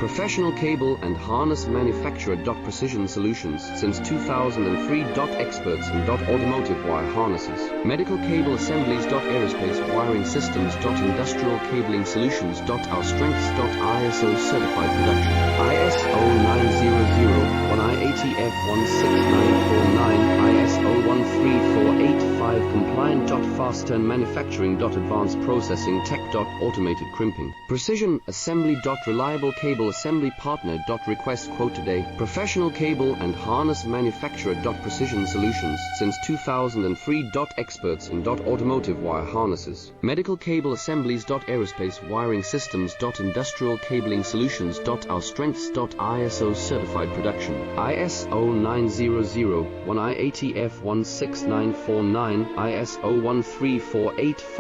Professional cable and harness manufacturer. Precision Solutions since 2003. Experts in automotive wire harnesses, medical cable assemblies. Aerospace wiring systems. Industrial cabling solutions. Our strengths. ISO certified production. ISO 9001 IATF 16949 ISO 13485 compliant. Fast turn manufacturing. Advanced processing tech. Automated crimping. Precision assembly. Reliable cable assembly partner. Request quote today. Professional cable and harness manufacturer. Precision Solutions since 2003. Experts in automotive wire harnesses, medical cable assemblies. Aerospace wiring systems. Industrial cabling solutions. Our strengths. ISO certified production. ISO 9001 IATF 16949 ISO 13485